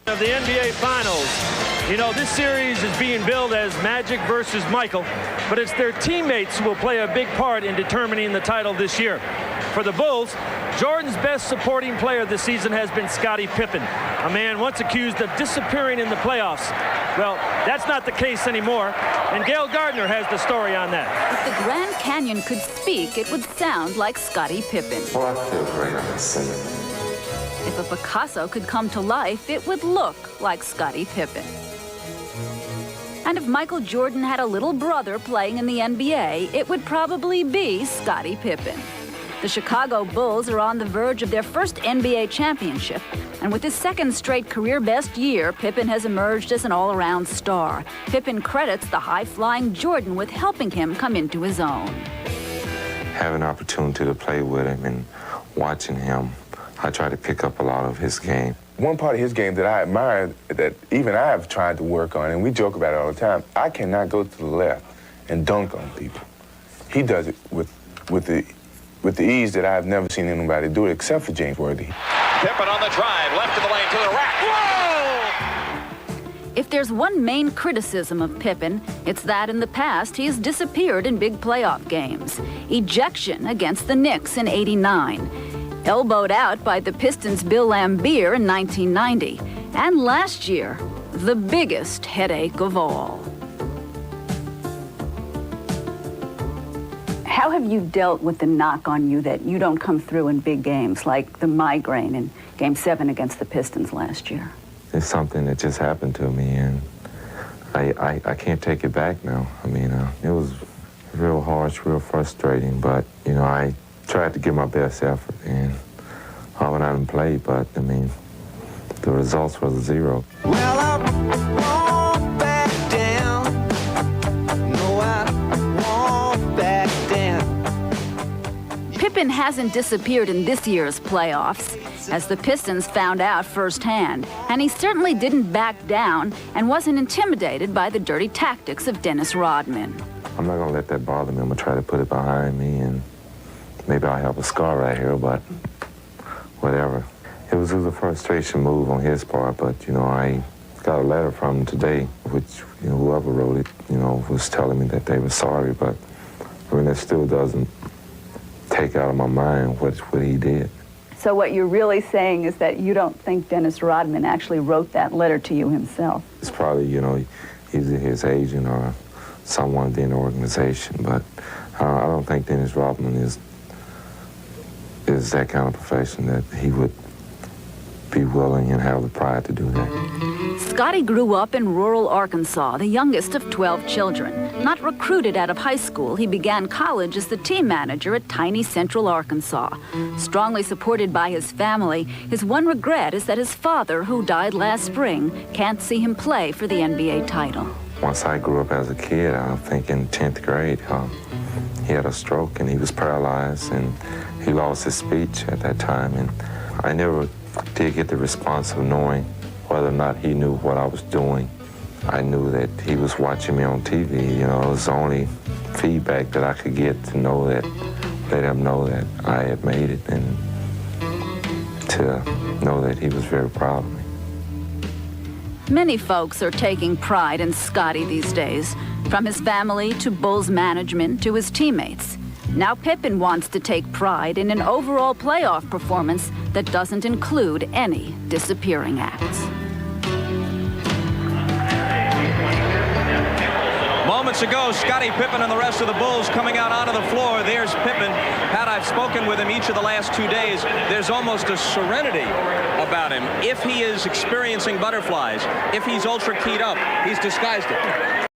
Of the NBA Finals. You know, this series is being billed as Magic versus Michael, but it's their teammates who will play a big part in determining the title this year. For the Bulls, Jordan's best supporting player this season has been Scottie Pippen, a man once accused of disappearing in the playoffs. Well, that's not the case anymore, and Gayle Gardner has the story on that. If the Grand Canyon could speak, it would sound like Scottie Pippen. Well, I feel great. I can sing it. If a Picasso could come to life, it would look like Scottie Pippen. And if Michael Jordan had a little brother playing in the NBA, it would probably be Scottie Pippen. The Chicago Bulls are on the verge of their first NBA championship, and with his second straight career-best year, Pippen has emerged as an all-around star. Pippen credits the high-flying Jordan with helping him come into his own. Having an opportunity to play with him and watching him, I try to pick up a lot of his game. One part of his game that I admire, that even I have tried to work on, and we joke about it all the time, I cannot go to the left and dunk on people. He does it with the ease that I've never seen anybody do it, except for James Worthy. Pippen on the drive, left of the lane to the rack. Whoa! If there's one main criticism of Pippen, it's that in the past he has disappeared in big playoff games. Ejection against the Knicks in '89. Elbowed out by the Pistons' Bill Laimbeer in 1990. And last year, the biggest headache of all. How have you dealt with the knock on you that you don't come through in big games, like the migraine in Game 7 against the Pistons last year? It's something that just happened to me, and I can't take it back now. I mean, it was real harsh, real frustrating, but, you know, I tried to give my best effort, and I went out and played, but, I mean, the results was a 0. Well, I won't back down. No, I won't back down. Pippen hasn't disappeared in this year's playoffs, as the Pistons found out firsthand, and he certainly didn't back down and wasn't intimidated by the dirty tactics of Dennis Rodman. I'm not going to let that bother me. I'm going to try to put it behind me, and maybe I'll have a scar right here, but whatever. It was a frustration move on his part, but, you know, I got a letter from him today, which, you know, whoever wrote it, you know, was telling me that they were sorry, but, I mean, that still doesn't take out of my mind what he did. So what you're really saying is that you don't think Dennis Rodman actually wrote that letter to you himself? It's probably, you know, either his agent or someone within the organization, but I don't think Dennis Rodman is that kind of profession that he would be willing and have the pride to do that. Scottie grew up in rural Arkansas, the youngest of 12 children. Not recruited out of high school, he began college as the team manager at tiny Central Arkansas. Strongly supported by his family, his one regret is that his father, who died last spring, can't see him play for the NBA title. Once I grew up as a kid, I think in 10th grade, he had a stroke and he was paralyzed and he lost his speech at that time. And I never did get the response of knowing whether or not he knew what I was doing. I knew that he was watching me on TV. You know, it was the only feedback that I could get to know that, let him know that I had made it and to know that he was very proud of me. Many folks are taking pride in Scottie these days, from his family to Bulls management to his teammates. Now Pippen wants to take pride in an overall playoff performance that doesn't include any disappearing acts. Moments ago, Scottie Pippen and the rest of the Bulls coming out onto the floor. There's Pippen. Had I've spoken with him each of the last 2 days, there's almost a serenity about him. If he is experiencing butterflies, if he's ultra keyed up, he's disguised it.